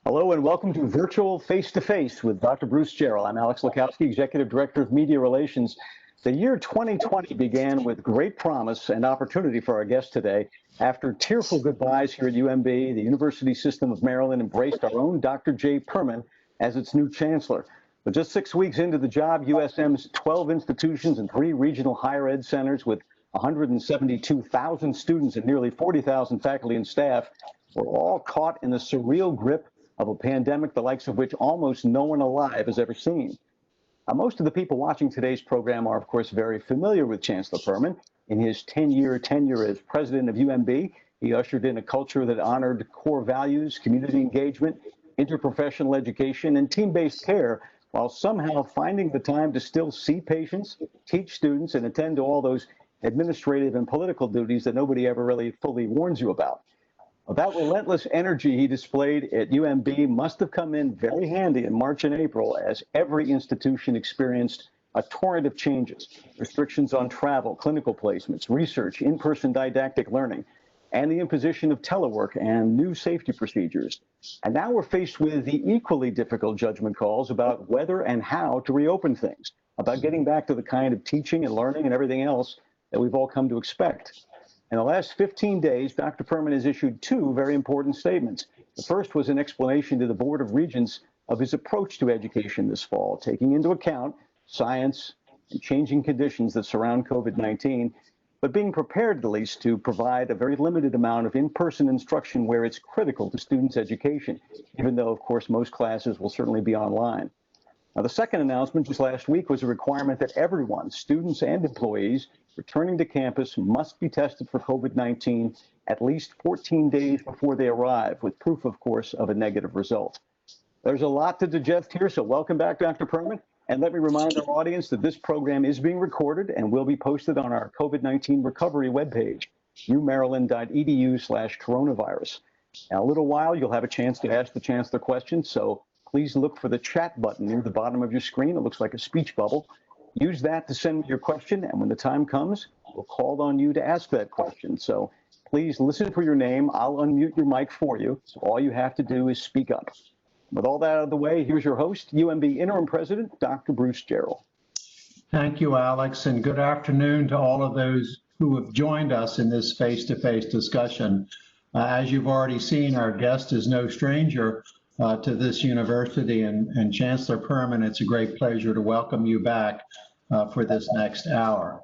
Hello and welcome to Virtual Face-to-Face with Dr. Bruce Jarrell. I'm Alex Lukowski, Executive Director of Media Relations. The year 2020 began with great promise and opportunity for our guest today. After tearful goodbyes here at UMB, the University System of Maryland embraced our own Dr. J. Perman as its new chancellor. But just 6 weeks into the job, USM's 12 institutions and 3 regional higher ed centers with 172,000 students and nearly 40,000 faculty and staff were all caught in the surreal grip of a pandemic the likes of which almost no one alive has ever seen. Most of the people watching today's program are, of course, very familiar with Chancellor Perman. In his 10-year tenure as president of UMB, he ushered in a culture that honored core values, community engagement, interprofessional education, and team-based care, while somehow finding the time to still see patients, teach students, and attend to all those administrative and political duties that nobody ever really fully warns you about. That relentless energy he displayed at UMB must have come in very handy in March and April as every institution experienced a torrent of changes, restrictions on travel, clinical placements, research, in-person didactic learning, and the imposition of telework and new safety procedures. And now we're faced with the equally difficult judgment calls about whether and how to reopen things, about getting back to the kind of teaching and learning and everything else that we've all come to expect. In the last 15 days, Dr. Perman has issued 2 very important statements. The first was an explanation to the Board of Regents of his approach to education this fall, taking into account science and changing conditions that surround COVID-19, but being prepared at least to provide a very limited amount of in-person instruction where it's critical to students' education, even though, of course, most classes will certainly be online. Now, the second announcement just last week was a requirement that everyone, students and employees, returning to campus must be tested for COVID-19 at least 14 days before they arrive, with proof, of course, of a negative result. There's a lot to digest here, so welcome back, Dr. Perman. And let me remind our audience that this program is being recorded and will be posted on our COVID-19 recovery webpage, umaryland.edu/coronavirus. Now, in a little while, you'll have a chance to ask the Chancellor questions, so please look for the chat button near the bottom of your screen. It looks like a speech bubble. Use that to send me your question, and when the time comes, we'll call on you to ask that question. So please listen for your name. I'll unmute your mic for you. So all you have to do is speak up. With all that out of the way, here's your host, UMB Interim President, Dr. Bruce Jarrell. Thank you, Alex, and good afternoon to all of those who have joined us in this face-to-face discussion. As you've already seen, our guest is no stranger to this university, and Chancellor Perman, it's a great pleasure to welcome you back for this next hour.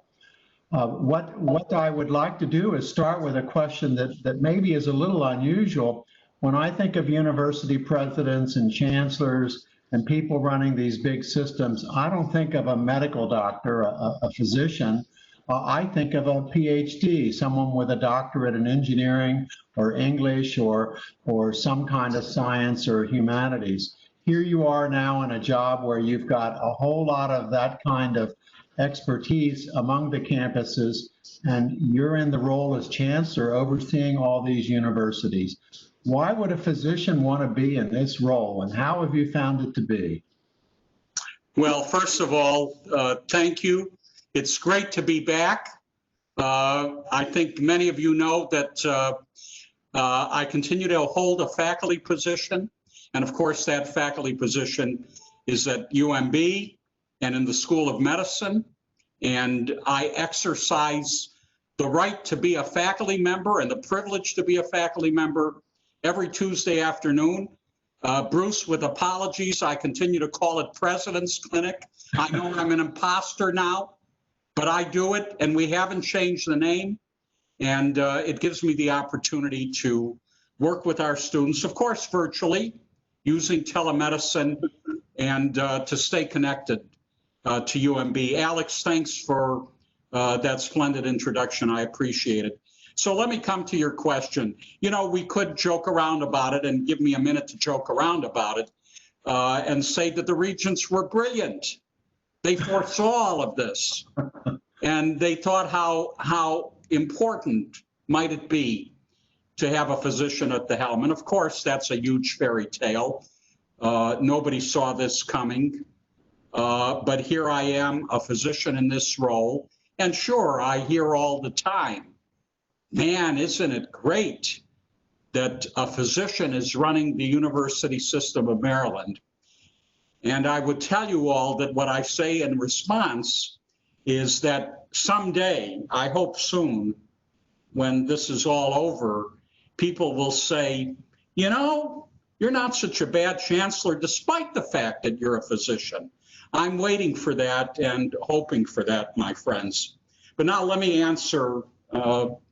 What I would like to do is start with a question that maybe is a little unusual. When I think of university presidents and chancellors and people running these big systems, I don't think of a medical doctor, a physician. I think of a PhD, someone with a doctorate in engineering or English or some kind of science or humanities. Here you are now in a job where you've got a whole lot of that kind of expertise among the campuses, and you're in the role as chancellor overseeing all these universities. Why would a physician want to be in this role, and how have you found it to be? Well, first of all, thank you. It's great to be back. I think many of you know that I continue to hold a faculty position. And of course, that faculty position is at UMB and in the School of Medicine. And I exercise the right to be a faculty member and the privilege to be a faculty member every Tuesday afternoon. Bruce, with apologies, I continue to call it President's Clinic. I know I'm an imposter now, but I do it, and we haven't changed the name. And it gives me the opportunity to work with our students, of course, virtually, using telemedicine, and to stay connected to UMB. Alex, thanks for that splendid introduction. I appreciate it. So let me come to your question. You know, we could joke around about it, and give me a minute to joke around about it, and say that the regents were brilliant. They foresaw all of this, and they thought how important might it be to have a physician at the helm. And of course, that's a huge fairy tale. Nobody saw this coming, but here I am, a physician in this role. And sure, I hear all the time, man, isn't it great that a physician is running the University System of Maryland. And I would tell you all that what I say in response is that someday, I hope soon, when this is all over, people will say, you know, you're not such a bad chancellor, despite the fact that you're a physician. I'm waiting for that and hoping for that, my friends. But now let me answer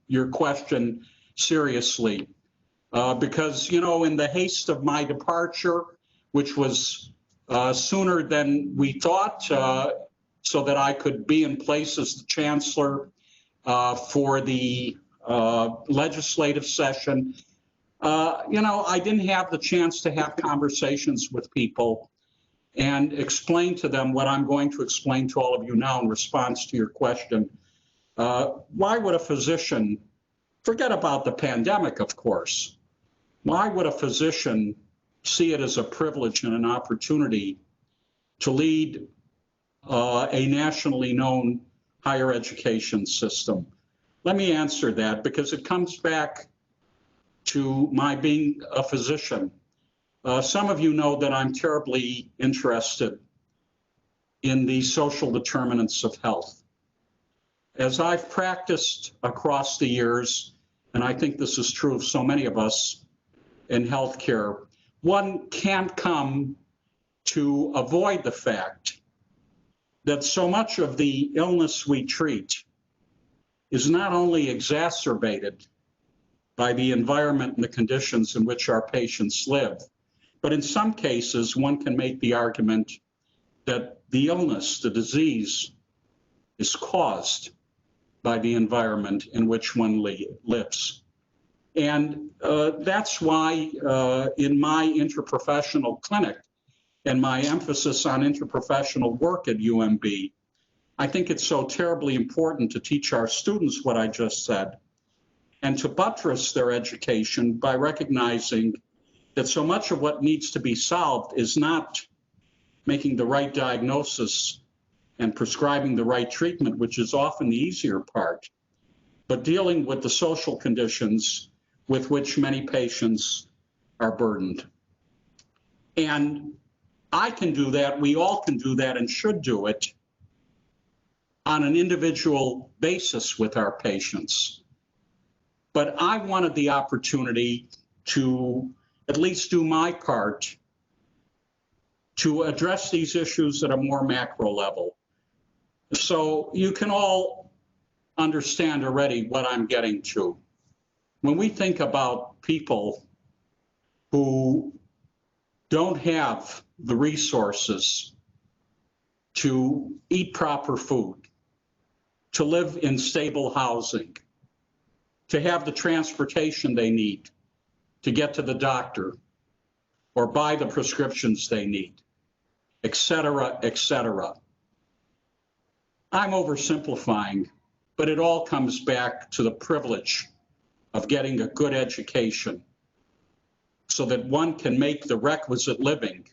your question seriously. Because, you know, in the haste of my departure, which was sooner than we thought, so that I could be in place as the chancellor for the legislative session, you know, I didn't have the chance to have conversations with people and explain to them what I'm going to explain to all of you now in response to your question. Why would a physician, forget about the pandemic, of course, why would a physician see it as a privilege and an opportunity to lead a nationally known higher education system? Let me answer that, because it comes back to my being a physician. Some of you know that I'm terribly interested in the social determinants of health. As I've practiced across the years, and I think this is true of so many of us in healthcare, one can't come to avoid the fact that so much of the illness we treat is not only exacerbated by the environment and the conditions in which our patients live, but in some cases, one can make the argument that the illness, the disease, is caused by the environment in which one lives. And that's why in my interprofessional clinic and my emphasis on interprofessional work at UMB, I think it's so terribly important to teach our students what I just said and to buttress their education by recognizing that so much of what needs to be solved is not making the right diagnosis and prescribing the right treatment, which is often the easier part, but dealing with the social conditions with which many patients are burdened. And I can do that, we all can do that and should do it on an individual basis with our patients. But I wanted the opportunity to at least do my part to address these issues at a more macro level. So you can all understand already what I'm getting to. When we think about people who don't have the resources to eat proper food, to live in stable housing, to have the transportation they need to get to the doctor or buy the prescriptions they need, et cetera, et cetera. I'm oversimplifying, but it all comes back to the privilege of getting a good education so that one can make the requisite living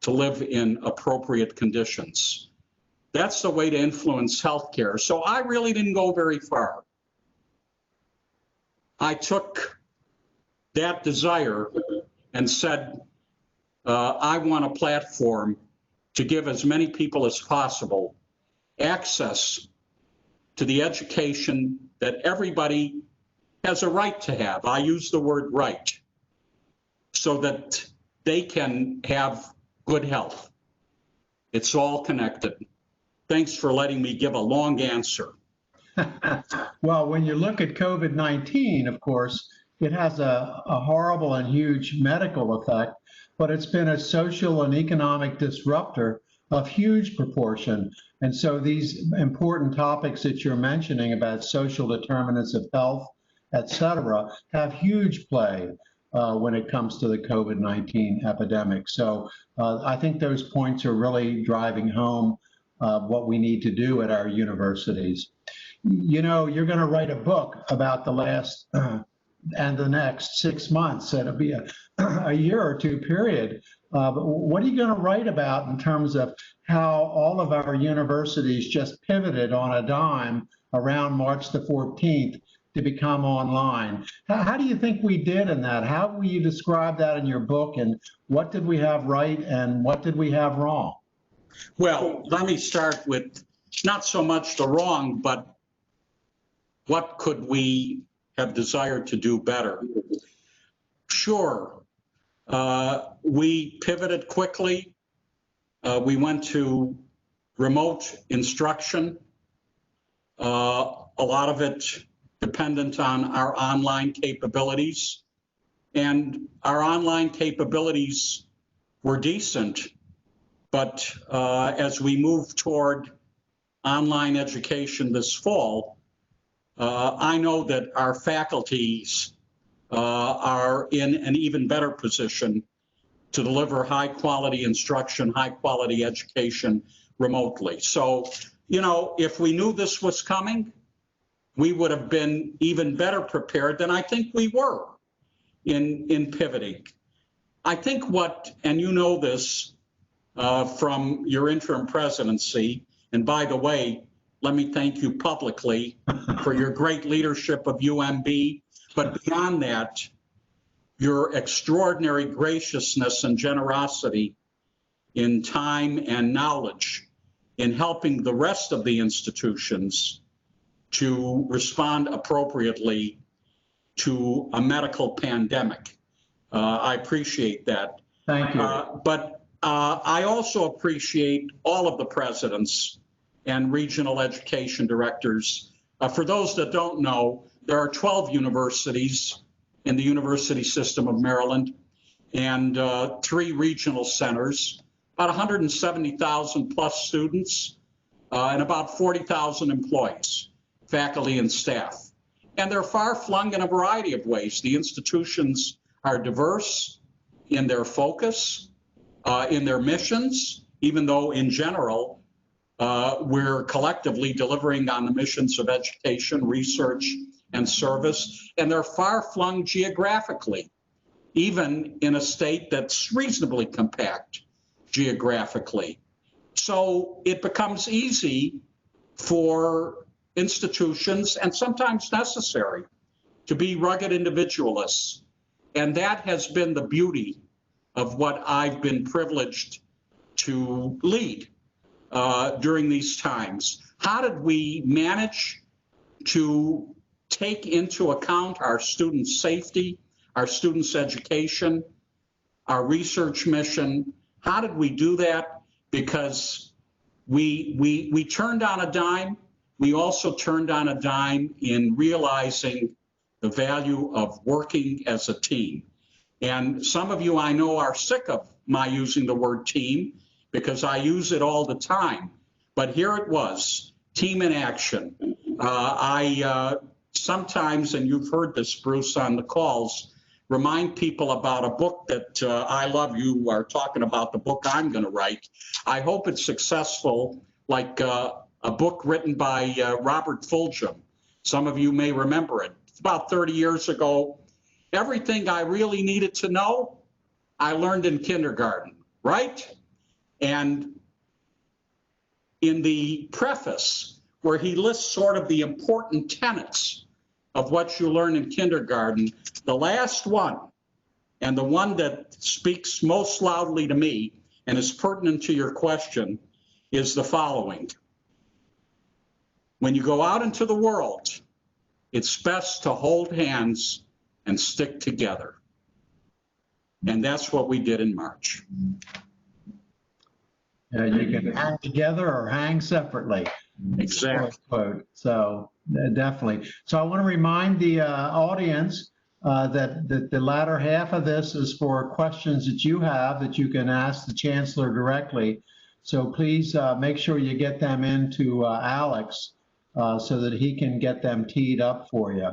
to live in appropriate conditions. That's the way to influence healthcare. So I really didn't go very far. I took that desire and said, I want a platform to give as many people as possible access to the education that everybody has a right to have. I use the word right, so that they can have good health. It's all connected. Thanks for letting me give a long answer. Well, when you look at COVID-19, of course, it has a horrible and huge medical effect, but it's been a social and economic disruptor of huge proportion. And so these important topics that you're mentioning about social determinants of health, et cetera, have huge play when it comes to the COVID-19 epidemic. So I think those points are really driving home what we need to do at our universities. You know, you're going to write a book about the last and the next 6 months. It'll be a year or two period. But what are you going to write about in terms of how all of our universities just pivoted on a dime around March the 14th to become online. How do you think we did in that? How will you describe that in your book, and what did we have right and what did we have wrong? Well, let me start with not so much the wrong, but what could we have desired to do better? Sure, we pivoted quickly. We went to remote instruction, a lot of it dependent on our online capabilities. And our online capabilities were decent, but as we move toward online education this fall, I know that our faculties are in an even better position to deliver high quality instruction, high quality education remotely. So, you know, if we knew this was coming, we would have been even better prepared than I think we were in pivoting. I think what, and you know this from your interim presidency, and by the way, let me thank you publicly for your great leadership of UMB, but beyond that, your extraordinary graciousness and generosity in time and knowledge in helping the rest of the institutions to respond appropriately to a medical pandemic. I appreciate that. Thank you. But I also appreciate all of the presidents and regional education directors. For those that don't know, there are 12 universities in the University System of Maryland and 3 regional centers, about 170,000 plus students, and about 40,000 employees, faculty and staff. And they're far flung in a variety of ways. The institutions are diverse in their focus, in their missions, even though in general, we're collectively delivering on the missions of education, research, and service. And they're far flung geographically, even in a state that's reasonably compact geographically. So it becomes easy for institutions, and sometimes necessary, to be rugged individualists. And that has been the beauty of what I've been privileged to lead during these times. How did we manage to take into account our students' safety, our students' education, our research mission? How did we do that? Because we turned on a dime. We also turned on a dime in realizing the value of working as a team. And some of you I know are sick of my using the word team because I use it all the time. But here it was, team in action. I sometimes, and you've heard this, Bruce, on the calls, remind people about a book that I love. You are talking about the book I'm going to write. I hope it's successful, like a book written by Robert Fulghum. Some of you may remember it. It's about 30 years ago. Everything I really needed to know, I learned in kindergarten, right? And in the preface, where he lists sort of the important tenets of what you learn in kindergarten, the last one, and the one that speaks most loudly to me and is pertinent to your question, is the following. When you go out into the world, it's best to hold hands and stick together. And that's what we did in March. You can hang together or hang separately. Exactly. Quote. So definitely. So I want to remind the audience that the latter half of this is for questions that you have that you can ask the Chancellor directly. So please make sure you get them into Alex so that he can get them teed up for you.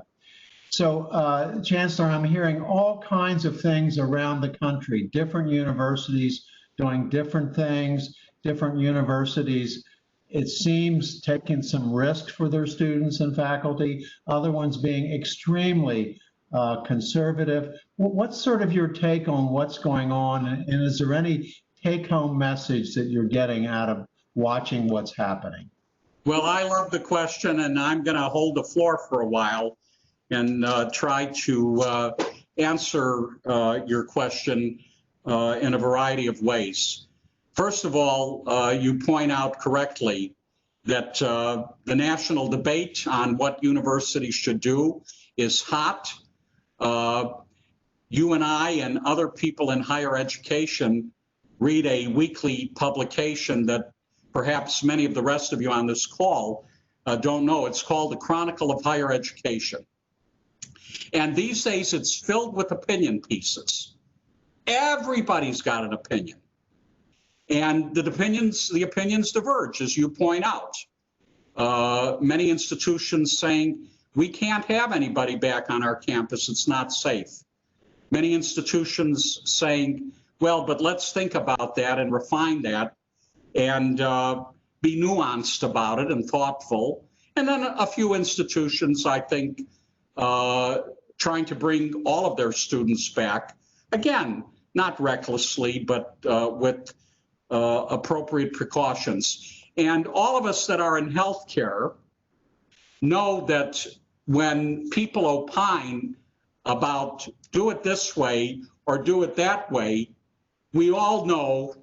So Chancellor, I'm hearing all kinds of things around the country, different universities doing different things, different universities, it seems, taking some risks for their students and faculty, other ones being extremely conservative. What's sort of your take on what's going on? And is there any take-home message that you're getting out of watching what's happening? Well, I love the question, and I'm going to hold the floor for a while and try to answer your question in a variety of ways. First of all, you point out correctly that the national debate on what universities should do is hot. You and I and other people in higher education read a weekly publication that perhaps many of the rest of you on this call don't know. It's called the Chronicle of Higher Education. And these days it's filled with opinion pieces. Everybody's got an opinion. And the opinions diverge, as you point out. Many institutions saying, we can't have anybody back on our campus, it's not safe. Many institutions saying, well, but let's think about that and refine that and be nuanced about it and thoughtful. And then a few institutions, I think, trying to bring all of their students back, again, not recklessly, but with appropriate precautions. And all of us that are in healthcare know that when people opine about do it this way or do it that way, we all know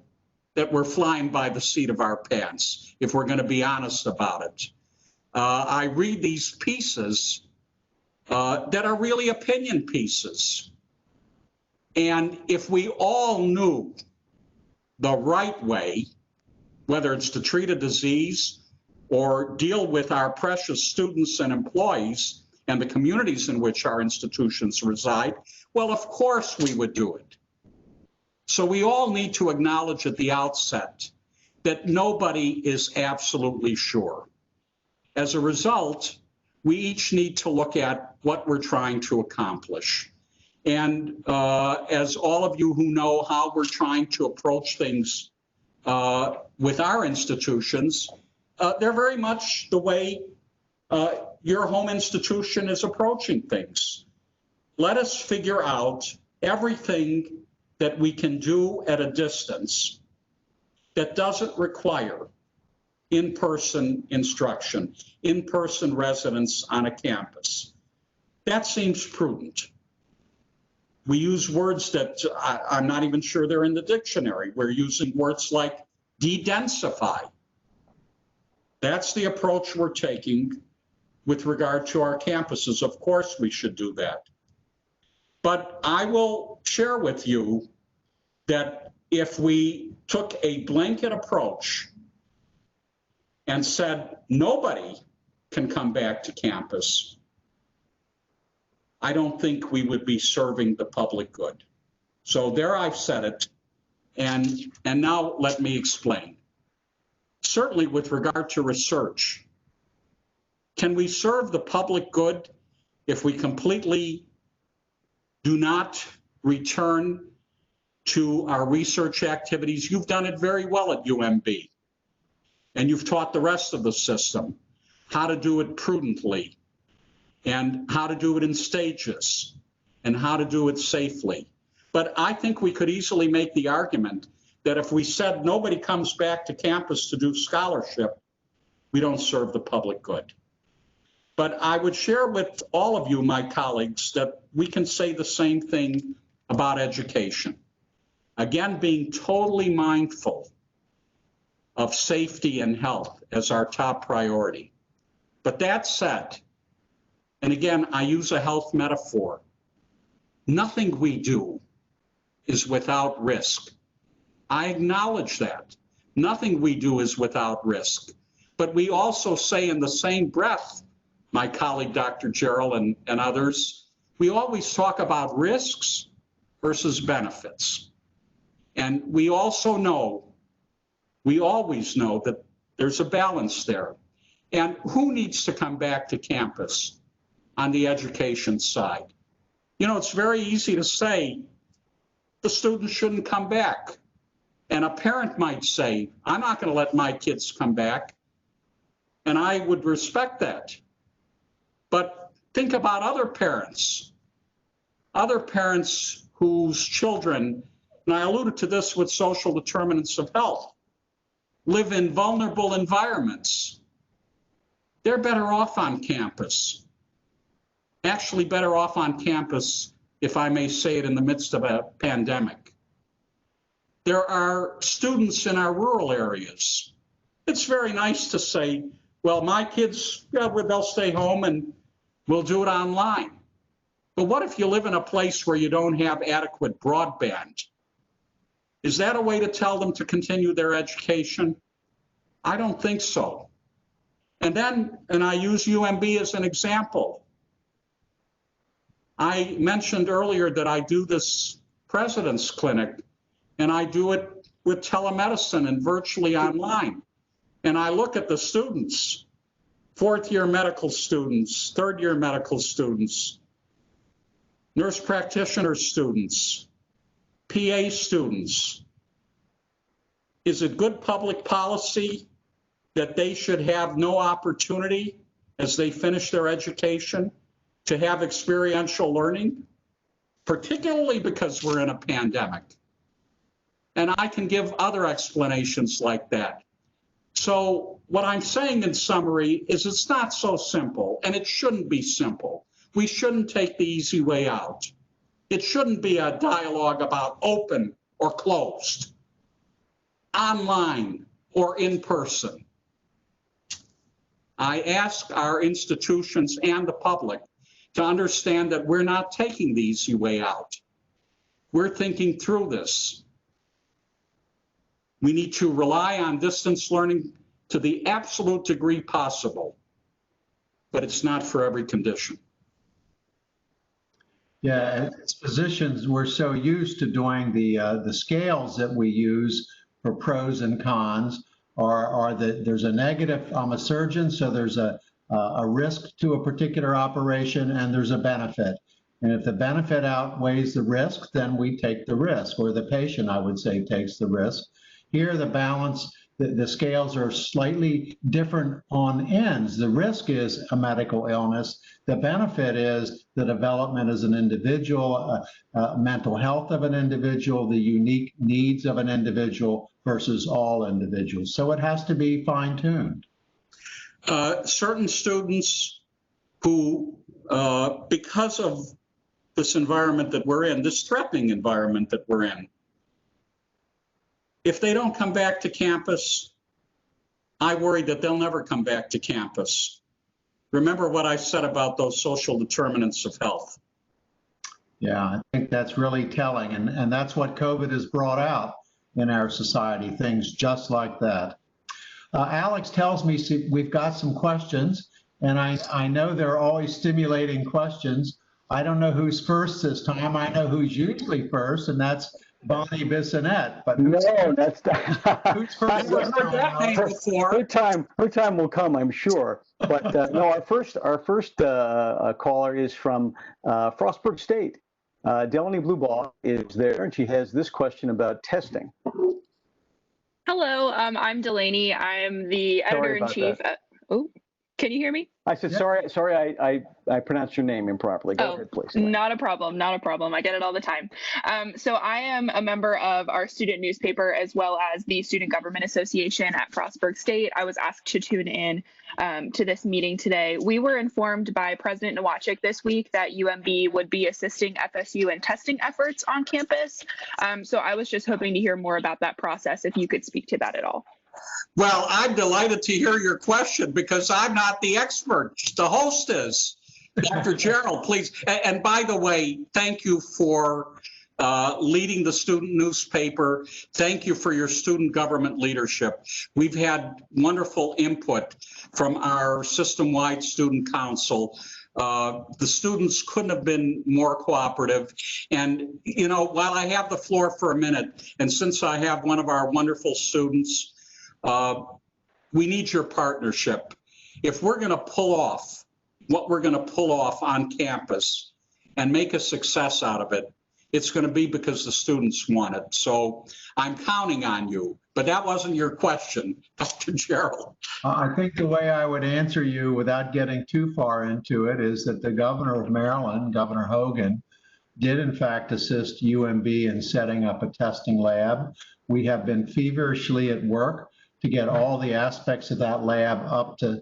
that we're flying by the seat of our pants, if we're going to be honest about it. I read these pieces that are really opinion pieces. And if we all knew the right way, whether it's to treat a disease or deal with our precious students and employees and the communities in which our institutions reside, well, of course we would do it. So we all need to acknowledge at the outset that nobody is absolutely sure. As a result, we each need to look at what we're trying to accomplish. And as all of you who know how we're trying to approach things with our institutions, they're very much the way your home institution is approaching things. Let us figure out everything that we can do at a distance that doesn't require in-person instruction, in-person residence on a campus. That seems prudent. We use words that I'm not even sure they're in the dictionary. We're using words like de-densify. That's the approach we're taking with regard to our campuses. Of course we should do that. But I will share with you that if we took a blanket approach and said nobody can come back to campus, I don't think we would be serving the public good. So there I've said it, and now let me explain. Certainly with regard to research, can we serve the public good if we completely do not return to our research activities? You've done it very well at UMB, and you've taught the rest of the system how to do it prudently, and how to do it in stages, and how to do it safely. But I think we could easily make the argument that if we said nobody comes back to campus to do scholarship, we don't serve the public good. But I would share with all of you, my colleagues, that we can say the same thing about education. Again, being totally mindful of safety and health as our top priority. But that said, and again, I use a health metaphor, nothing we do is without risk. I acknowledge that. Nothing we do is without risk. But we also say in the same breath, my colleague, Dr. Jarrell, and others, we always talk about risks versus benefits. And we also know, we always know that there's a balance there. And who needs to come back to campus on the education side? You know, it's very easy to say the students shouldn't come back. And a parent might say, I'm not going to let my kids come back. And I would respect that. But think about other parents whose children, and I alluded to this with social determinants of health, live in vulnerable environments. They're better off on campus. actually better off on campus, if I may say it, in the midst of a pandemic. There are students in our rural areas. It's very nice to say, well, my kids, yeah, they'll stay home and we'll do it online. But what if you live in a place where you don't have adequate broadband? Is that a way to tell them to continue their education? I don't think so. And I use UMB as an example. I mentioned earlier that I do this President's Clinic, and I do it with telemedicine and virtually online. And I look at the students, fourth-year medical students, third-year medical students, nurse practitioner students, PA students. Is it good public policy that they should have no opportunity as they finish their education to have experiential learning, particularly because we're in a pandemic? And I can give other explanations like that. So what I'm saying in summary is it's not so simple, and it shouldn't be simple. We shouldn't take the easy way out. It shouldn't be a dialogue about open or closed, online or in person. I ask our institutions and the public to understand that we're not taking the easy way out. We're thinking through this. We need to rely on distance learning to the absolute degree possible, but it's not for every condition. Yeah, as physicians, we're so used to doing the scales that we use for pros and cons, are that there's a negative. I'm a surgeon, so there's a risk to a particular operation, and there's a benefit. And if the benefit outweighs the risk, then we take the risk, or the patient, I would say, takes the risk. Here, the balance, the scales are slightly different on ends. The risk is a medical illness. The benefit is the development as an individual, mental health of an individual, the unique needs of an individual versus all individuals. So it has to be fine-tuned. Certain students who, because of this environment that we're in, this threatening environment that we're in, if they don't come back to campus, I worry that they'll never come back to campus. Remember what I said about those social determinants of health. Yeah, I think that's really telling, and that's what COVID has brought out in our society, things just like that. Alex tells me we've got some questions, and I know they're always stimulating questions. I don't know who's first this time. I know who's usually first, and that's Bonnie Bissonette. But no, that's who's first this time? Her time will come, I'm sure. But no, our first caller is from Frostburg State. Delaney Bluebaugh is there, and she has this question about testing. Hello, I'm Delaney. I'm the editor-in-chief. Oh, can you hear me? I said, sorry, I pronounced your name improperly. Go ahead, please. Not a problem, not a problem. I get it all the time. So I am a member of our student newspaper as well as the Student Government Association at Frostburg State. I was asked to tune in to this meeting today. We were informed by President Nowacek this week that UMB would be assisting FSU in testing efforts on campus. So I was just hoping to hear more about that process, if you could speak to that at all. Well, I'm delighted to hear your question because I'm not the expert. The host is. Dr. Jarrell, please. And by the way, thank you for leading the student newspaper. Thank you for your student government leadership. We've had wonderful input from our system-wide student council. The students couldn't have been more cooperative. And, you know, while I have the floor for a minute, and since I have one of our wonderful students, we need your partnership. If we're going to pull off what we're going to pull off on campus and make a success out of it, it's going to be because the students want it. So I'm counting on you. But that wasn't your question, Dr. Jarrell. I think the way I would answer you without getting too far into it is that the governor of Maryland, Governor Hogan, did in fact assist UMB in setting up a testing lab. We have been feverishly at work to get all the aspects of that lab up to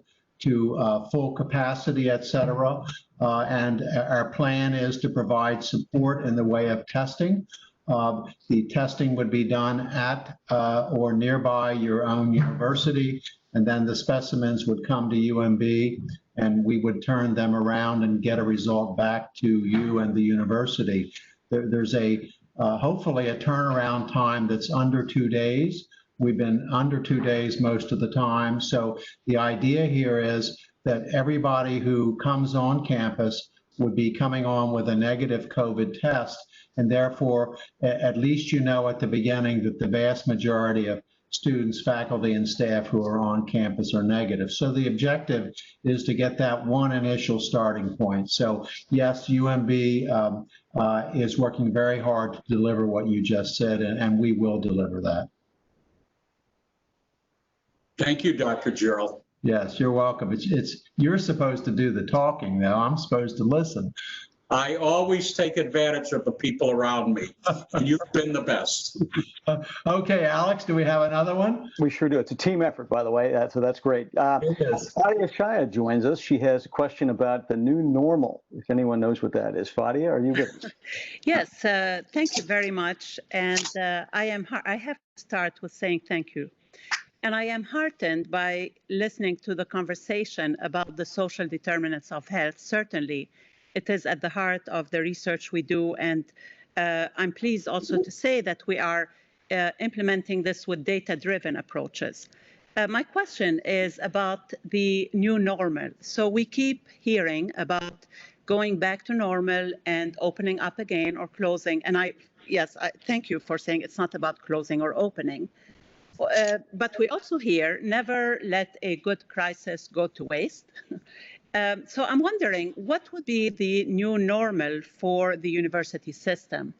full capacity, et cetera. and our plan is to provide support in the way of testing. The testing would be done at or nearby your own university, and then the specimens would come to UMB, and we would turn them around and get a result back to you and the university. There's hopefully a turnaround time that's under 2 days. We've been under 2 days most of the time. So the idea here is that everybody who comes on campus would be coming on with a negative COVID test. And therefore, at least you know at the beginning that the vast majority of students, faculty, and staff who are on campus are negative. So the objective is to get that one initial starting point. So yes, UMB is working very hard to deliver what you just said, and we will deliver that. Thank you, Dr. Jarrell. Yes, you're welcome. You're supposed to do the talking now. I'm supposed to listen. I always take advantage of the people around me. You've been the best. Okay, Alex, do we have another one? We sure do. It's a team effort, by the way, so that's great. It is. Fadia Shaya joins us. She has a question about the new normal, if anyone knows what that is. Fadia, are you with us? Yes, thank you very much. And I have to start with saying thank you. And I am heartened by listening to the conversation about the social determinants of health. Certainly, it is at the heart of the research we do. And I'm pleased also to say that we are implementing this with data-driven approaches. My question is about the new normal. So we keep hearing about going back to normal and opening up again or closing. And I thank you for saying it's not about closing or opening. But we also hear, never let a good crisis go to waste. So I'm wondering, what would be the new normal for the university system?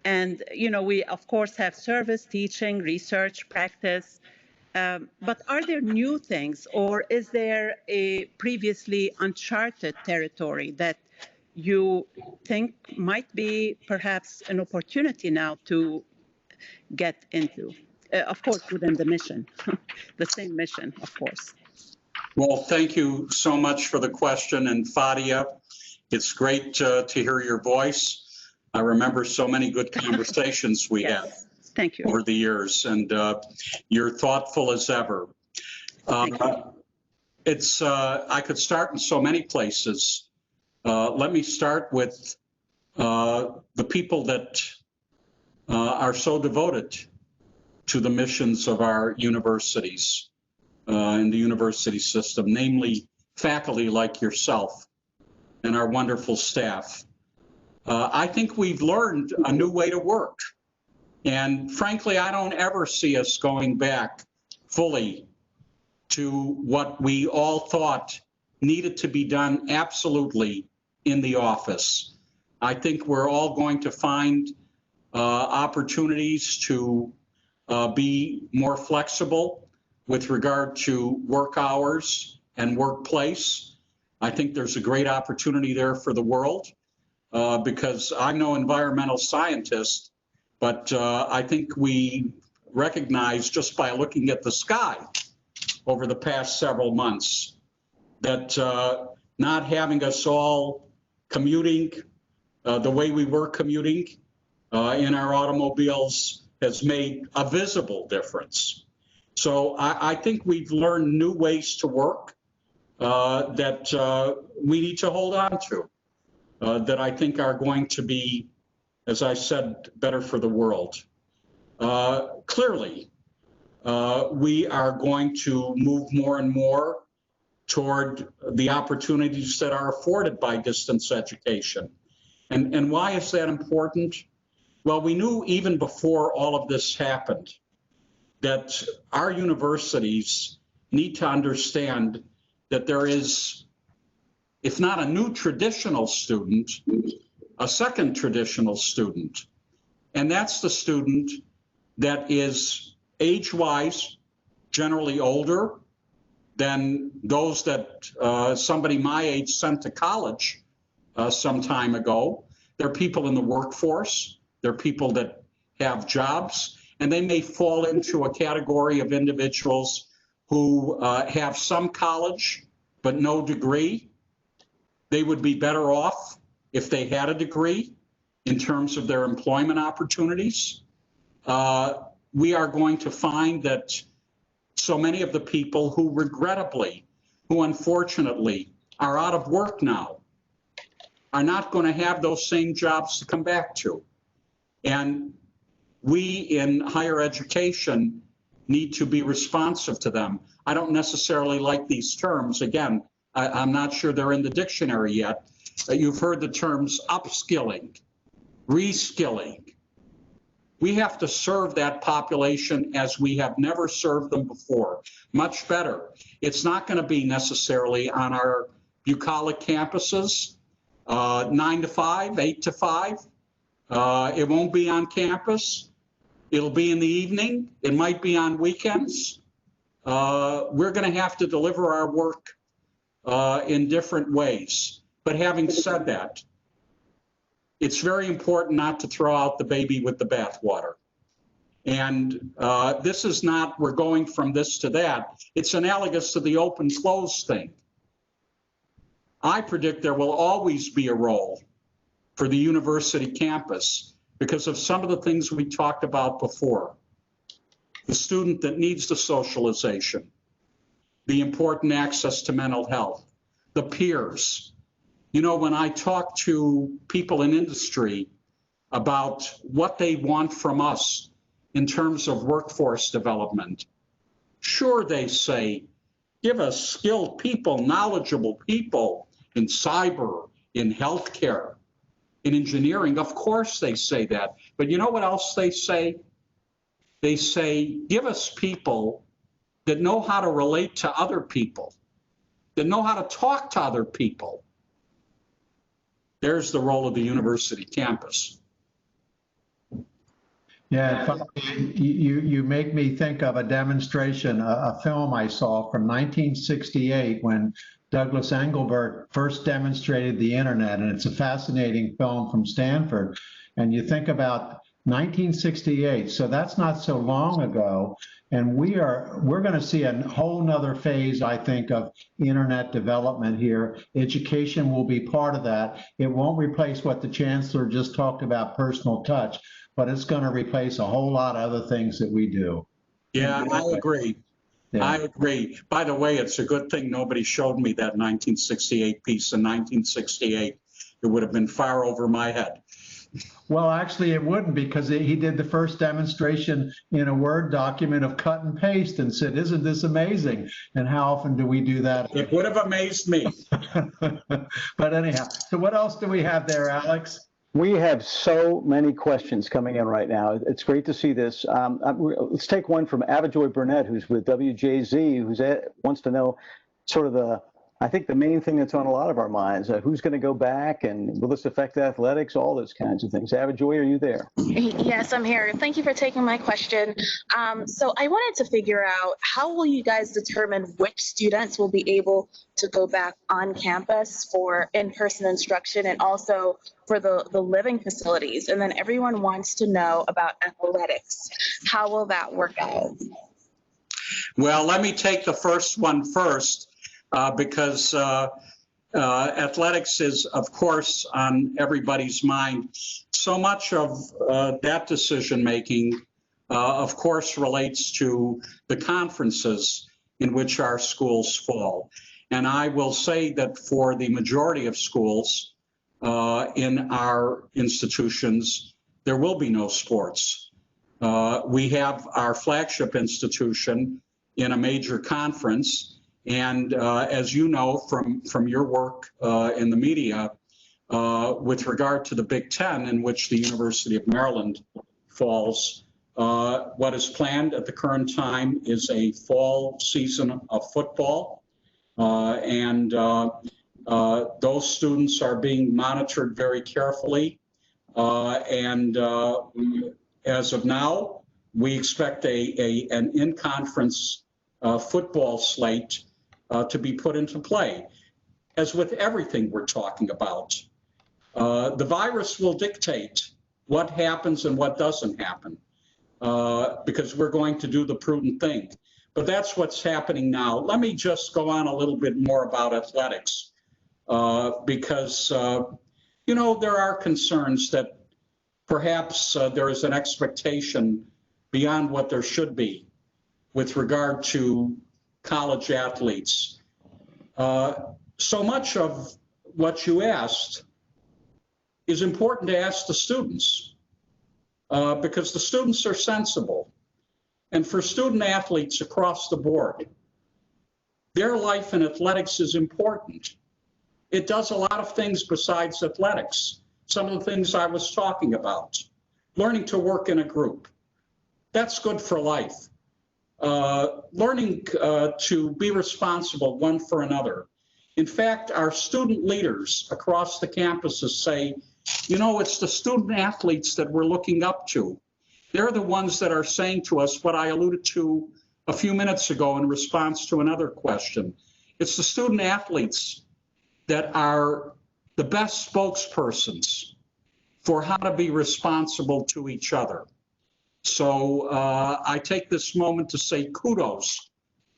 And, we, of course, have service, teaching, research, practice. But are there new things, or is there a previously uncharted territory that you think might be perhaps an opportunity now to get into? Of course, within the mission, the same mission, of course. Well, thank you so much for the question. And Fadia, it's great to hear your voice. I remember so many good conversations we had Thank you. over the years, and you're thoughtful as ever. I could start in so many places. Let me start with the people that are so devoted to the missions of our universities and the university system, namely faculty like yourself and our wonderful staff. I think we've learned a new way to work. And frankly, I don't ever see us going back fully to what we all thought needed to be done absolutely in the office. I think we're all going to find opportunities to be more flexible with regard to work hours and workplace. I think there's a great opportunity there for the world because I'm no environmental scientist, but I think we recognize just by looking at the sky over the past several months that not having us all commuting the way we were commuting in our automobiles has made a visible difference. So I think we've learned new ways to work that we need to hold on to, that I think are going to be, as I said, better for the world. Clearly, we are going to move more and more toward the opportunities that are afforded by distance education. And why is that important? Well, we knew even before all of this happened that our universities need to understand that there is, if not a new traditional student, a second traditional student. And that's the student that is age-wise generally older than those that somebody my age sent to college some time ago. They're people in the workforce. They're people that have jobs, and they may fall into a category of individuals who have some college but no degree. They would be better off if they had a degree in terms of their employment opportunities. We are going to find that so many of the people who regrettably, who unfortunately are out of work now, are not going to have those same jobs to come back to. And we in higher education need to be responsive to them. I don't necessarily like these terms. Again, I'm not sure they're in the dictionary yet. You've heard the terms upskilling, reskilling. We have to serve that population as we have never served them before, much better. It's not going to be necessarily on our bucolic campuses, 9 to 5, 8 to 5. It won't be on campus. It'll be in the evening. It might be on weekends. We're going to have to deliver our work in different ways. But having said that, it's very important not to throw out the baby with the bathwater. And this is not, we're going from this to that. It's analogous to the open-close thing. I predict there will always be a role for the university campus because of some of the things we talked about before. The student that needs the socialization, the important access to mental health, the peers. You know, when I talk to people in industry about what they want from us in terms of workforce development, sure, they say, give us skilled people, knowledgeable people in cyber, in healthcare, in engineering. Of course they say that. But you know what else they say? They say, give us people that know how to relate to other people, that know how to talk to other people. There's the role of the university campus. Yeah, you make me think of a demonstration, a film I saw from 1968 when Douglas Engelbart first demonstrated the internet, and it's a fascinating film from Stanford. And you think about 1968, so that's not so long ago, and we're going to see a whole nother phase, I think, of internet development here. Education will be part of that. It won't replace what the Chancellor just talked about, personal touch, but it's going to replace a whole lot of other things that we do. Yeah, I agree. Yeah. I agree. By the way, it's a good thing nobody showed me that 1968 piece in 1968. It would have been far over my head. Well, actually, it wouldn't, because he did the first demonstration in a Word document of cut and paste and said, isn't this amazing? And how often do we do that? It would have amazed me. But anyhow, so what else do we have there, Alex? We have so many questions coming in right now. It's great to see this. Let's take one from Avajoy Burnett, who's with WJZ, who wants to know sort of I think the main thing that's on a lot of our minds, who's going to go back and will this affect athletics, all those kinds of things. Avajoy, are you there? Yes, I'm here. Thank you for taking my question. So I wanted to figure out, how will you guys determine which students will be able to go back on campus for in-person instruction and also for the living facilities? And then everyone wants to know about athletics. How will that work out? Well, let me take the first one first. Because athletics is, of course, on everybody's mind. So much of that decision-making, of course, relates to the conferences in which our schools fall. And I will say that for the majority of schools in our institutions, there will be no sports. We have our flagship institution in a major conference. And as you know from your work in the media, with regard to the Big Ten, in which the University of Maryland falls, what is planned at the current time is a fall season of football. And those students are being monitored very carefully. And as of now, we expect an in-conference football slate to be put into play. As with everything we're talking about, the virus will dictate what happens and what doesn't happen, because we're going to do the prudent thing. But that's what's happening now. Let me just go on a little bit more about athletics. because, you know, there are concerns that perhaps there is an expectation beyond what there should be with regard to college athletes. So much of what you asked is important to ask the students because the students are sensible. And for student athletes across the board, their life in athletics is important. It does a lot of things besides athletics. Some of the things I was talking about, learning to work in a group, that's good for life. Learning to be responsible one for another. In fact, our student leaders across the campuses say, you know, it's the student athletes that we're looking up to. They're the ones that are saying to us what I alluded to a few minutes ago in response to another question. It's the student athletes that are the best spokespersons for how to be responsible to each other. So I take this moment to say kudos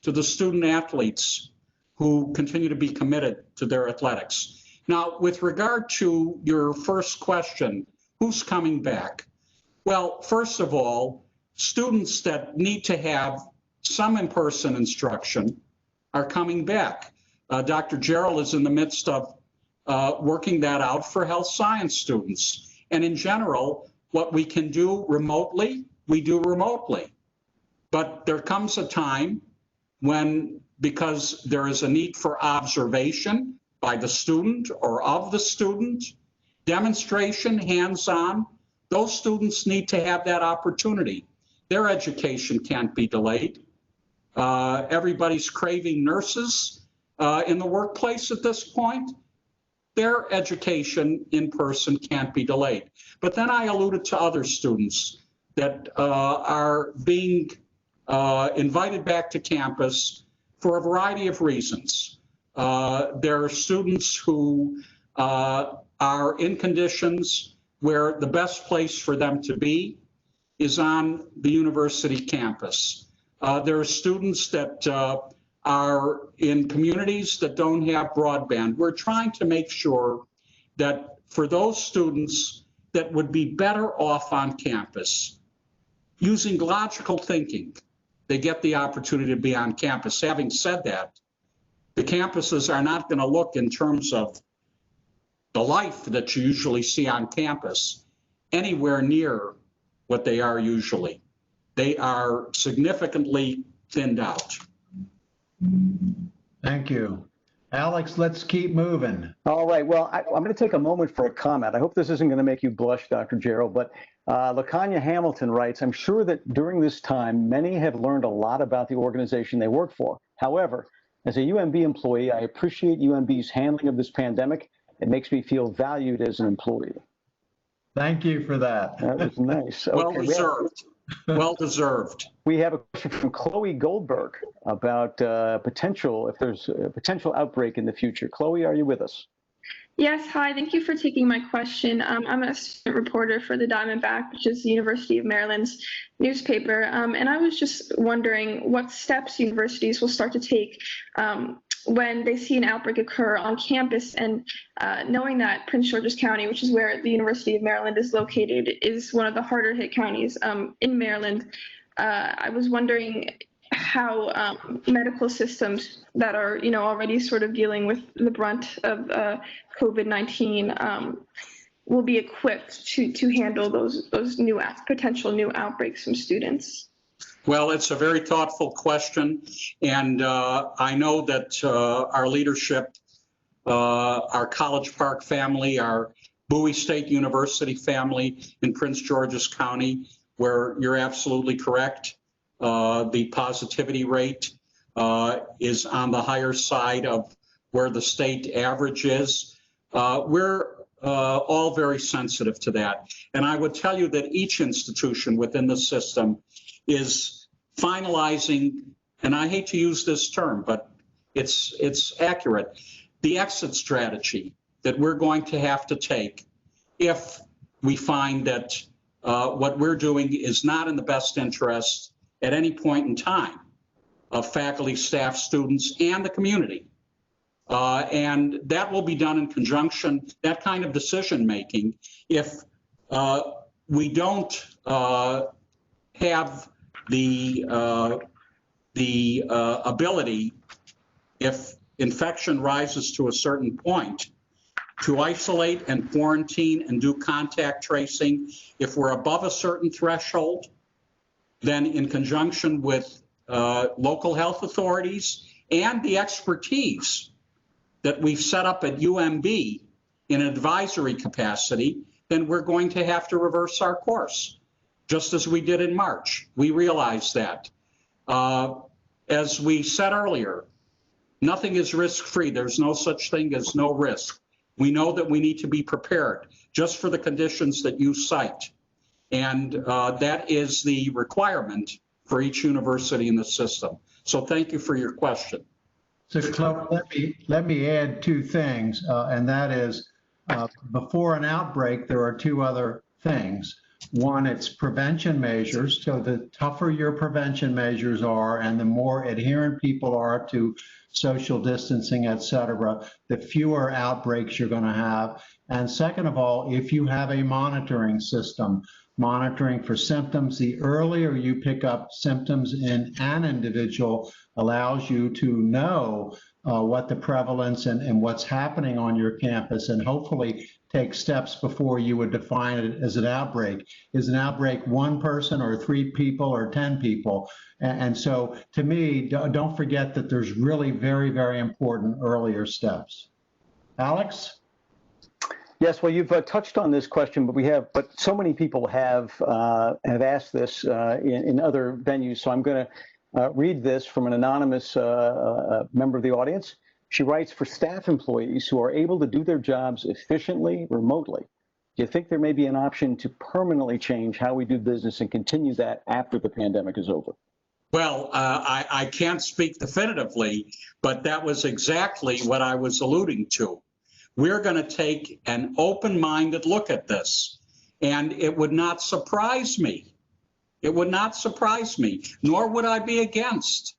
to the student athletes who continue to be committed to their athletics. Now, with regard to your first question, who's coming back? Well, first of all, students that need to have some in-person instruction are coming back. Dr. Jarrell is in the midst of working that out for health science students. And in general, what we can do remotely, we do remotely. But there comes a time when, because there is a need for observation by the student or of the student, demonstration, hands-on, those students need to have that opportunity. Their education can't be delayed. Everybody's craving nurses in the workplace at this point. Their education in person can't be delayed. But then I alluded to other students that are being invited back to campus for a variety of reasons. There are students who are in conditions where the best place for them to be is on the university campus. There are students that are in communities that don't have broadband. We're trying to make sure that for those students that would be better off on campus, using logical thinking, they get the opportunity to be on campus. Having said that, the campuses are not going to look in terms of the life that you usually see on campus anywhere near what they are usually. They are significantly thinned out. Thank you. Alex, let's keep moving. All right. Well, I'm going to take a moment for a comment. I hope this isn't going to make you blush, Dr. Jarrell, but LaKanya Hamilton writes, I'm sure that during this time, many have learned a lot about the organization they work for. However, as a UMB employee, I appreciate UMB's handling of this pandemic. It makes me feel valued as an employee. Thank you for that. That was nice. Well Okay, deserved. Well deserved. We have a question from Chloe Goldberg about if there's a potential outbreak in the future. Chloe, are you with us? Yes, hi, thank you for taking my question. I'm a student reporter for the Diamondback, which is the University of Maryland's newspaper. And I was just wondering what steps universities will start to take when they see an outbreak occur on campus, and knowing that Prince George's County, which is where the University of Maryland is located, is one of the harder hit counties in Maryland. I was wondering how medical systems that are, already sort of dealing with the brunt of COVID-19 will be equipped to handle those potential new outbreaks from students. Well, it's a very thoughtful question, and I know that our leadership, our College Park family, our Bowie State University family in Prince George's County, where you're absolutely correct, the positivity rate is on the higher side of where the state average is. We're all very sensitive to that. And I would tell you that each institution within the system is finalizing, and I hate to use this term, but it's accurate, the exit strategy that we're going to have to take if we find that what we're doing is not in the best interest at any point in time of faculty, staff, students, and the community. And that will be done in conjunction, that kind of decision making, if we don't have the ability, if infection rises to a certain point, to isolate and quarantine and do contact tracing. If we're above a certain threshold, then in conjunction with local health authorities and the expertise that we've set up at UMB in an advisory capacity, then we're going to have to reverse our course, just as we did in March. We realize that. As we said earlier, nothing is risk-free. There's no such thing as no risk. We know that we need to be prepared just for the conditions that you cite. And that is the requirement for each university in the system. So thank you for your question. So Chloe, let me add two things, and that is before an outbreak, there are two other things. One, it's prevention measures. So the tougher your prevention measures are and the more adherent people are to social distancing, et cetera, the fewer outbreaks you're going to have. And second of all, if you have a monitoring system, monitoring for symptoms, the earlier you pick up symptoms in an individual allows you to know what the prevalence and what's happening on your campus, and hopefully take steps before you would define it as an outbreak. Is an outbreak one person or 3 people or 10 people? And so to me, don't forget that there's really very, very important earlier steps. Alex? Yes, well, you've touched on this question, but so many people have asked this in other venues. So I'm going to read this from an anonymous member of the audience. She writes, for staff employees who are able to do their jobs efficiently remotely, do you think there may be an option to permanently change how we do business and continue that after the pandemic is over? Well, I can't speak definitively, but that was exactly what I was alluding to. We're going to take an open-minded look at this, and it would not surprise me. It would not surprise me, nor would I be against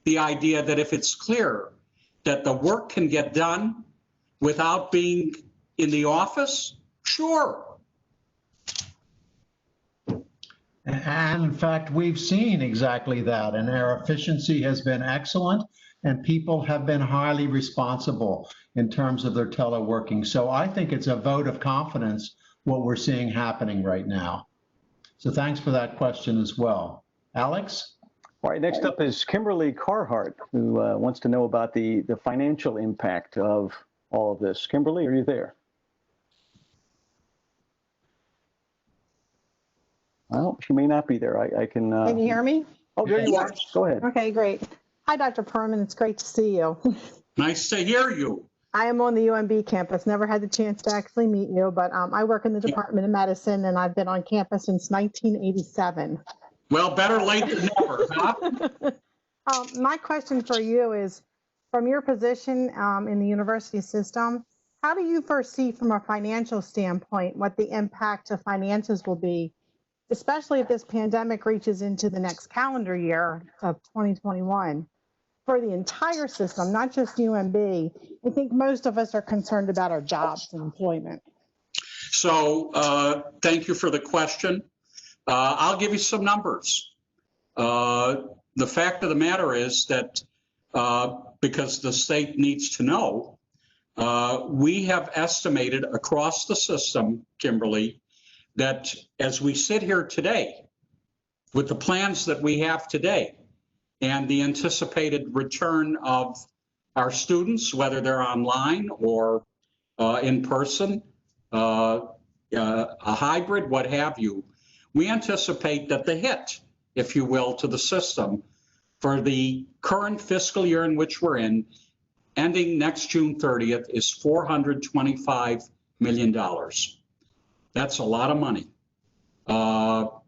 the idea that if it's clear that the work can get done without being in the office, sure. And in fact, we've seen exactly that, and our efficiency has been excellent, and people have been highly responsible in terms of their teleworking. So I think it's a vote of confidence what we're seeing happening right now. So thanks for that question as well. Alex? All right, next up is Kimberly Carhart, who wants to know about the financial impact of all of this. Kimberly, are you there? Well, she may not be there. I can... Can you hear me? Oh, there you are. Go ahead. Okay, great. Hi, Dr. Perman. It's great to see you. Nice to hear you. I am on the UMB campus. Never had the chance to actually meet you, but I work in the Department of Medicine, and I've been on campus since 1987. Well, better late than never, huh? My question for you is, from your position in the university system, how do you foresee from a financial standpoint what the impact of finances will be, especially if this pandemic reaches into the next calendar year of 2021? For the entire system, not just UMB, I think most of us are concerned about our jobs and employment. So thank you for the question. I'll give you some numbers. The fact of the matter is that because the state needs to know, we have estimated across the system, Kimberly, that as we sit here today, with the plans that we have today, and the anticipated return of our students, whether they're online or in person, a hybrid, what have you, we anticipate that the hit, if you will, to the system for the current fiscal year in which we're in, ending next June 30th, is $425 million. That's a lot of money. About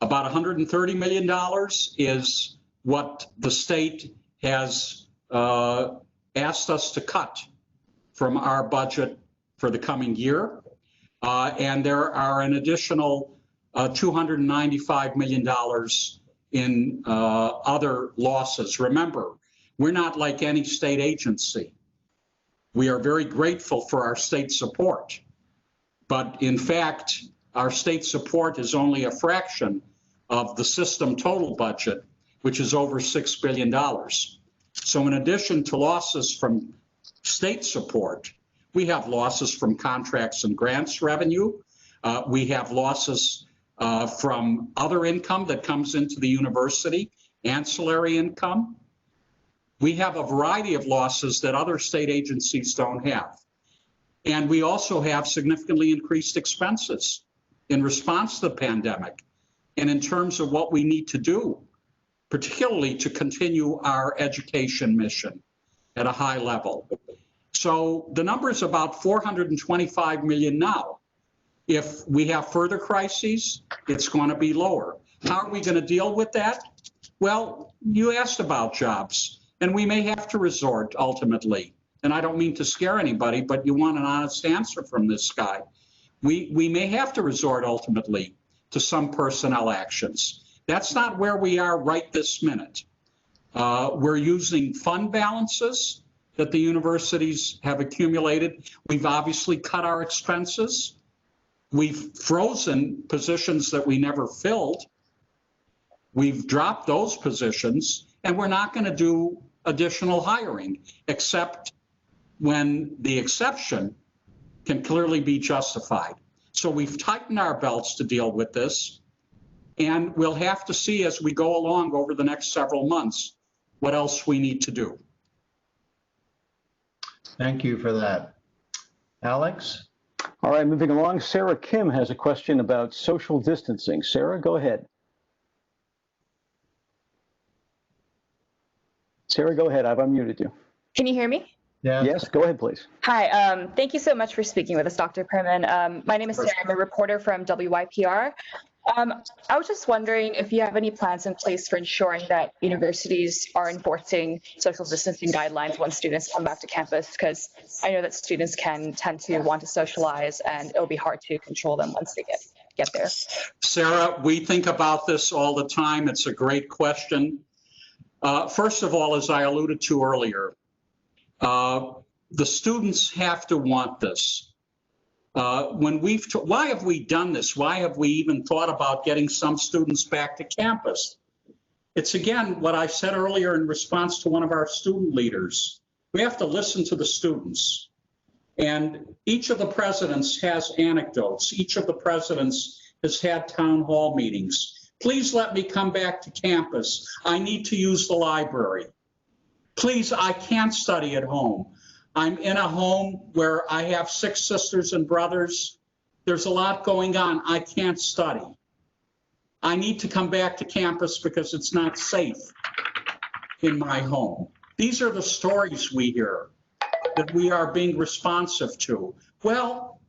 $130 million is what the state has asked us to cut from our budget for the coming year. And there are an additional $295 million in other losses. Remember, we're not like any state agency. We are very grateful for our state support. But in fact, our state support is only a fraction of the system total budget, which is over $6 billion. So in addition to losses from state support, we have losses from contracts and grants revenue. We have losses from other income that comes into the university, ancillary income. We have a variety of losses that other state agencies don't have. And we also have significantly increased expenses in response to the pandemic and in terms of what we need to do, particularly to continue our education mission at a high level. So the number is about $425 million now. If we have further crises, it's going to be lower. How are we going to deal with that? Well, you asked about jobs, and we may have to resort ultimately, and I don't mean to scare anybody, but you want an honest answer from this guy. We may have to resort ultimately to some personnel actions. That's not where we are right this minute. We're using fund balances that the universities have accumulated. We've obviously cut our expenses. We've frozen positions that we never filled. We've dropped those positions, and we're not going to do additional hiring, except when the exception can clearly be justified. So we've tightened our belts to deal with this, and we'll have to see as we go along over the next several months what else we need to do. Thank you for that. Alex? All right, moving along, Sarah Kim has a question about social distancing. Sarah, go ahead. Sarah, go ahead. I've unmuted you. Can you hear me? Yeah. Yes, go ahead, please. Hi, thank you so much for speaking with us, Dr. Perman. My name is Sarah. I'm a reporter from WYPR. I was just wondering if you have any plans in place for ensuring that universities are enforcing social distancing guidelines when students come back to campus, because I know that students can tend to want to socialize and it'll be hard to control them once they get there. Sarah, we think about this all the time. It's a great question. First of all, as I alluded to earlier, the students have to want this. Why have we done this? Why have we even thought about getting some students back to campus? It's again what I said earlier in response to one of our student leaders. We have to listen to the students. And each of the presidents has anecdotes. Each of the presidents has had town hall meetings. Please let me come back to campus. I need to use the library. Please, I can't study at home. I'm in a home where I have 6 sisters and brothers. There's a lot going on. I can't study. I need to come back to campus because it's not safe in my home. These are the stories we hear that we are being responsive to. Well,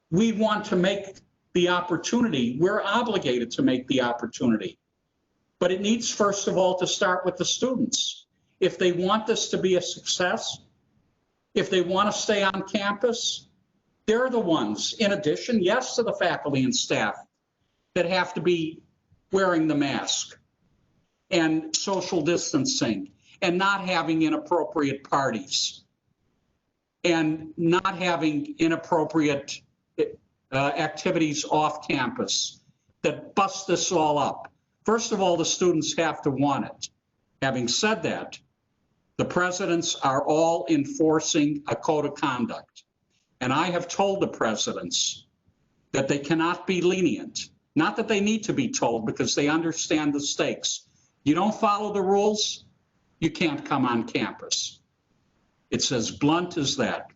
we want to make the opportunity. We're obligated to make the opportunity. But it needs, first of all, to start with the students. If they want this to be a success, if they want to stay on campus, they're the ones, in addition, yes, to the faculty and staff, that have to be wearing the mask and social distancing and not having inappropriate parties and not having inappropriate activities off campus that bust this all up. First of all, the students have to want it. Having said that, the presidents are all enforcing a code of conduct. And I have told the presidents that they cannot be lenient. Not that they need to be told, because they understand the stakes. You don't follow the rules, you can't come on campus. It's as blunt as that.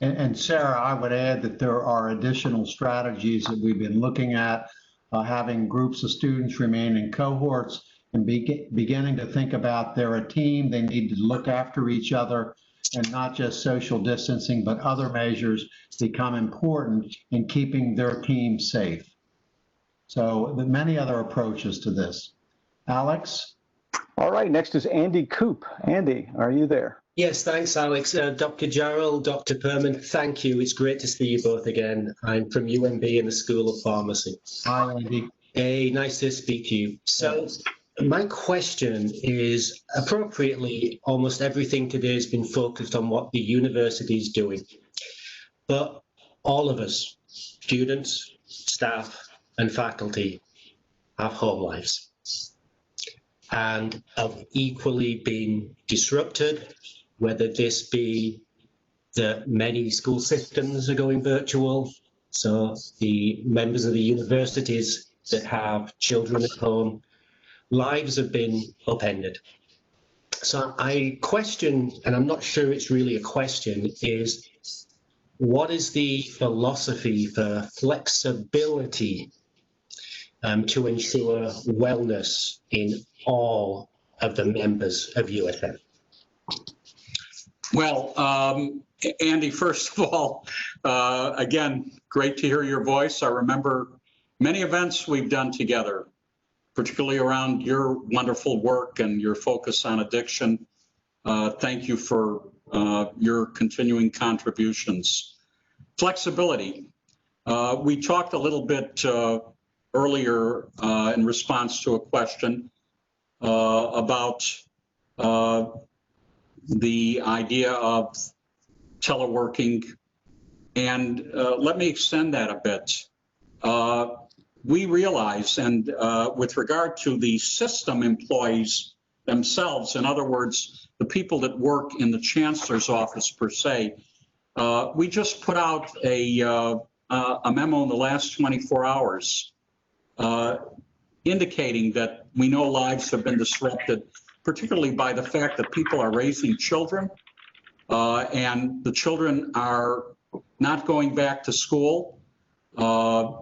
And Sarah, I would add that there are additional strategies that we've been looking at, having groups of students remain in cohorts and beginning to think about they're a team, they need to look after each other, and not just social distancing, but other measures become important in keeping their team safe. So there are many other approaches to this. Alex? All right, next is Andy Coop. Andy, are you there? Yes, thanks, Alex. Dr. Jarrell, Dr. Perman, thank you. It's great to see you both again. I'm from UMB in the School of Pharmacy. Hi, Andy. Hey, nice to speak to you. So My question is, appropriately, almost everything today has been focused on what the university is doing. But all of us, students, staff, and faculty, have home lives and have equally been disrupted, whether this be that many school systems are going virtual, so the members of the universities that have children at home, lives have been upended. So I question, and I'm not sure it's really a question, is what is the philosophy for flexibility to ensure wellness in all of the members of USM? Well, Andy, first of all, again, great to hear your voice. I remember many events we've done together, particularly around your wonderful work and your focus on addiction. Thank you for your continuing contributions. Flexibility. We talked a little bit earlier in response to a question about the idea of teleworking. And let me extend that a bit. We realize, and with regard to the system employees themselves, in other words, the people that work in the Chancellor's office per se, we just put out a memo in the last 24 hours indicating that we know lives have been disrupted, particularly by the fact that people are raising children and the children are not going back to school.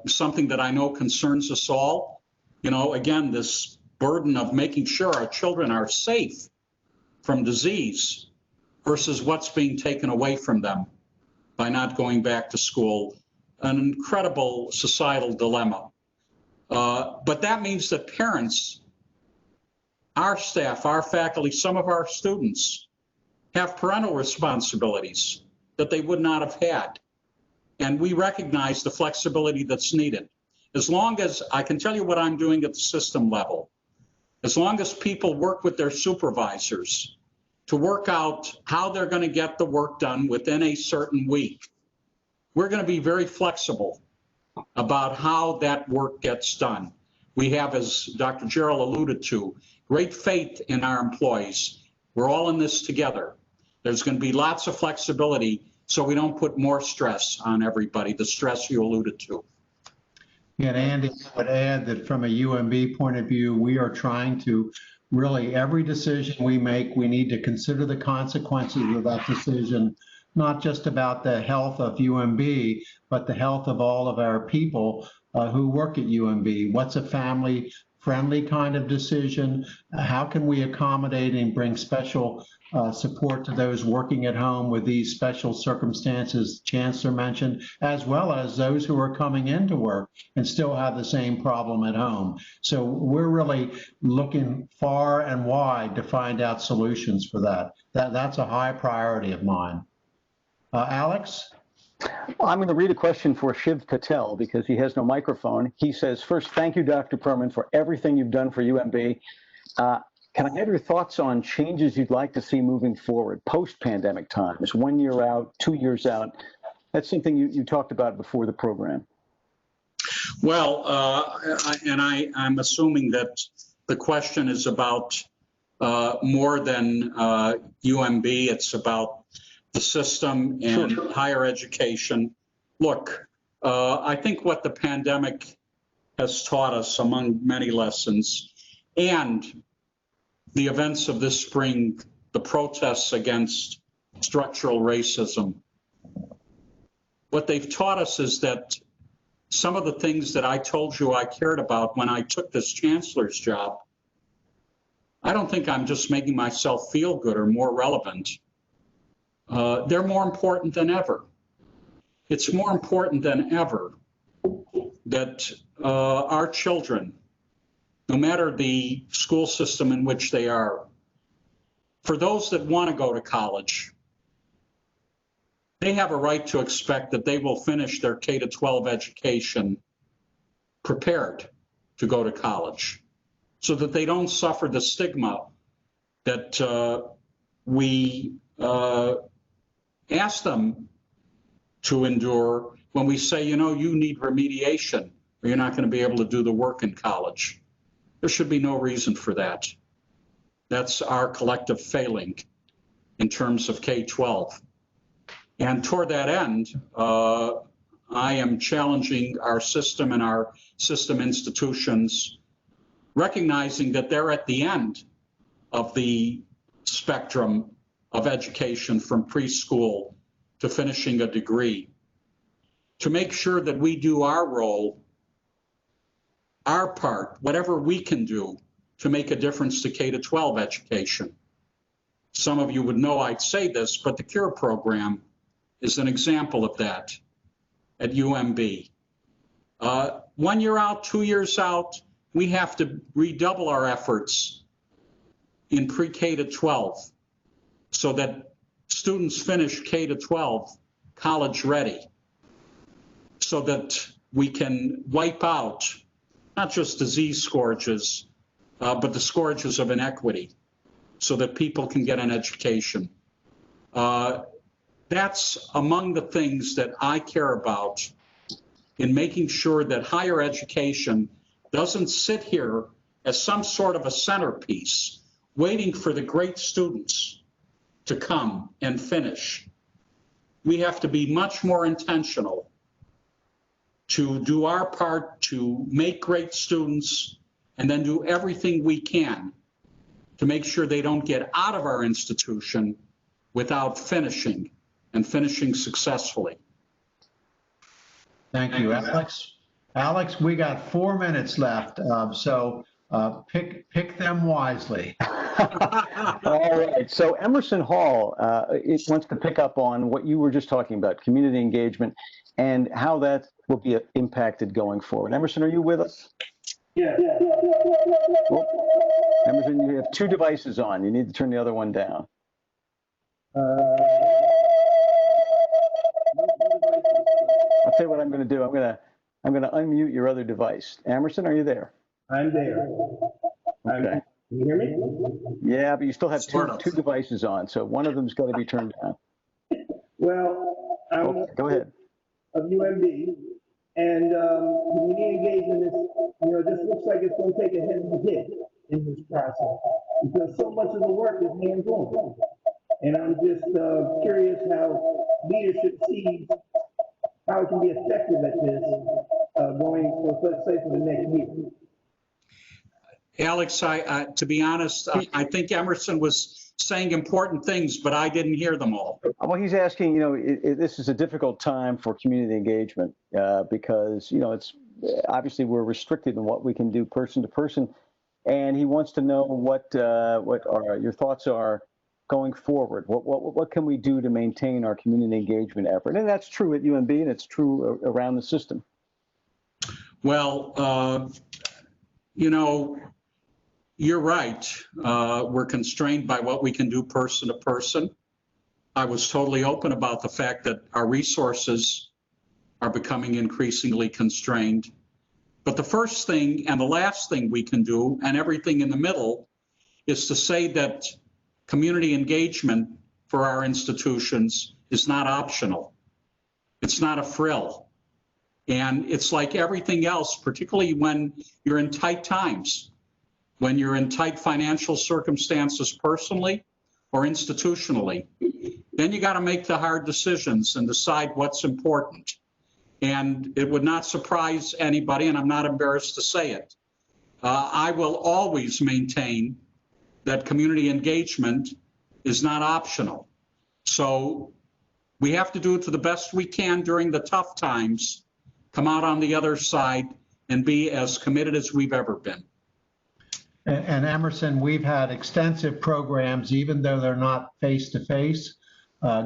Something that I know concerns us all. You know, again, this burden of making sure our children are safe from disease versus what's being taken away from them by not going back to school. An incredible societal dilemma. But that means that parents, our staff, our faculty, some of our students have parental responsibilities that they would not have had. And we recognize the flexibility that's needed. As long as, I can tell you what I'm doing at the system level, as long as people work with their supervisors to work out how they're going to get the work done within a certain week, we're going to be very flexible about how that work gets done. We have, as Dr. Jarrell alluded to, great faith in our employees. We're all in this together. There's going to be lots of flexibility so we don't put more stress on everybody, the stress you alluded to. And Andy, I would add that from a UMB point of view, we are trying to really, every decision we make, we need to consider the consequences of that decision, not just about the health of UMB, but the health of all of our people who work at UMB. What's a family-friendly kind of decision? How can we accommodate and bring special support to those working at home with these special circumstances Chancellor mentioned, as well as those who are coming into work and still have the same problem at home. So we're really looking far and wide to find out solutions for that. That's a high priority of mine. Alex? Well, I'm going to read a question for Shiv Patel because he has no microphone. He says, first, thank you, Dr. Perman, for everything you've done for UMB. Can I have your thoughts on changes you'd like to see moving forward, post-pandemic times, 1 year out, 2 years out? That's something you talked about before the program. Well, I'm assuming that the question is about more than UMB. It's about the system and sure. Higher education. Look, I think what the pandemic has taught us, among many lessons, and the events of this spring, the protests against structural racism, what they've taught us is that some of the things that I told you I cared about when I took this chancellor's job, I don't think I'm just making myself feel good or more relevant. They're more important than ever. It's more important than ever that our children, no matter the school system in which they are, for those that want to go to college, they have a right to expect that they will finish their K-12 education prepared to go to college. so that they don't suffer the stigma that we ask them to endure when we say, you know, you need remediation or you're not going to be able to do the work in college. There should be no reason for that. That's our collective failing in terms of K-12. And toward that end, I am challenging our system and our system institutions, recognizing that they're at the end of the spectrum of education from preschool to finishing a degree, to make sure that we do our role, our part, whatever we can do to make a difference to K-12 education. Some of you would know I'd say this, but the CURE program is an example of that at UMB. 1 year out, 2 years out, we have to redouble our efforts in pre-K to 12 so that students finish K to 12 college ready, so that we can wipe out not just disease scourges, but the scourges of inequity, so that people can get an education. That's among the things that I care about in making sure that higher education doesn't sit here as some sort of a centerpiece, waiting for the great students to come and finish. We have to be much more intentional to do our part to make great students and then do everything we can to make sure they don't get out of our institution without finishing and finishing successfully. Thank you, Alex. Alex, we got 4 minutes left, so pick them wisely. All right. So Emerson Hall wants to pick up on what you were just talking about, community engagement, and how that will be impacted going forward. Emerson, are you with us? Yeah. Well, Emerson, you have 2 devices on. You need to turn the other one down. I'll tell you what I'm going to do. I'm going to unmute your other device. Emerson, are you there? I'm there. Okay. Can you hear me? Yeah, but you still have two devices on, so one of them's got to be turned down. Well, I'm Okay, go ahead. of UMB, and community engagement is, this looks like it's going to take a heavy hit in this process because so much of the work is hands-on. And I'm just curious how leadership sees how it can be effective at this going, let's say, for the next year. Alex, to be honest, I think Emerson was saying important things, but I didn't hear them all. Well, he's asking, this is a difficult time for community engagement because, it's obviously we're restricted in what we can do person to person. And he wants to know what your thoughts are going forward. What can we do to maintain our community engagement effort? And that's true at UMB and it's true around the system. Well, you're right. We're constrained by what we can do person to person. I was totally open about the fact that our resources are becoming increasingly constrained. But the first thing and the last thing we can do, and everything in the middle, is to say that community engagement for our institutions is not optional. It's not a frill. And it's like everything else, particularly when you're in tight times, when you're in tight financial circumstances personally or institutionally, then you got to make the hard decisions and decide what's important. And it would not surprise anybody, and I'm not embarrassed to say it, I will always maintain that community engagement is not optional. So we have to do it to the best we can during the tough times, come out on the other side, and be as committed as we've ever been. And Emerson, we've had extensive programs, even though they're not face-to-face,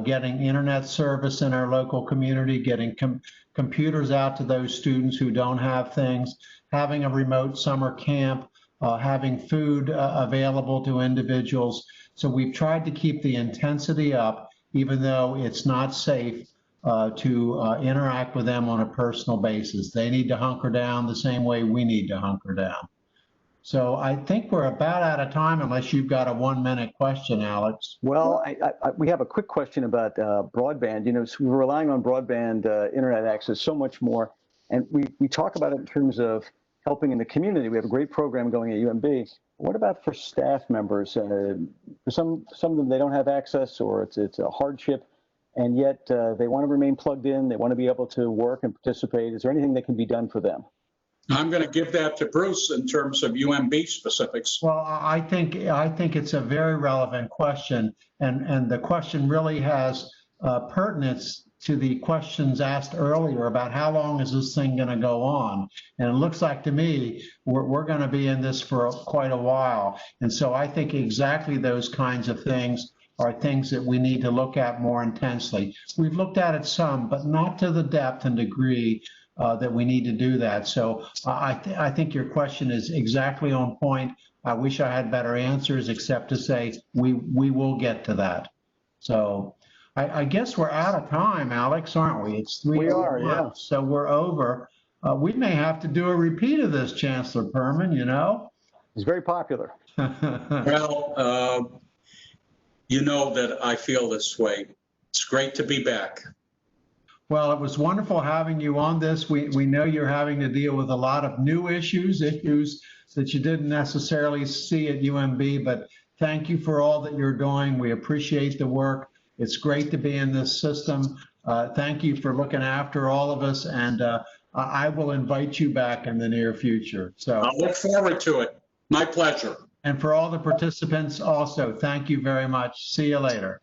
getting internet service in our local community, getting computers out to those students who don't have things, having a remote summer camp, having food available to individuals. So we've tried to keep the intensity up, even though it's not safe to interact with them on a personal basis. They need to hunker down the same way we need to hunker down. So I think we're about out of time unless you've got a 1-minute question, Alex. Well, we have a quick question about broadband. You know, so we're relying on broadband internet access so much more, and we talk about it in terms of helping in the community. We have a great program going at UMB. What about for staff members? For some of them, they don't have access, or it's a hardship, and yet they want to remain plugged in. They want to be able to work and participate. Is there anything that can be done for them? I'm going to give that to Bruce in terms of UMB specifics. Well, I think it's a very relevant question, and the question really has pertinence to the questions asked earlier about how long is this thing going to go on. And it looks like to me we're going to be in this for quite a while. And so I think exactly those kinds of things are things that we need to look at more intensely. We've looked at it some, but not to the depth and degree that we need to do that. So I think your question is exactly on point. I wish I had better answers, except to say we will get to that. So I guess we're out of time, Alex, aren't we? It's 3 We are, yeah. So we're over. We may have to do a repeat of this, Chancellor Perman, you know? It's very popular. Well, you know that I feel this way. It's great to be back. Well, it was wonderful having you on this. We know you're having to deal with a lot of new issues that you didn't necessarily see at UMB, but thank you for all that you're doing. We appreciate the work. It's great to be in this system. Thank you for looking after all of us, and I will invite you back in the near future. So I'll look forward to it. My pleasure. And for all the participants also, thank you very much. See you later.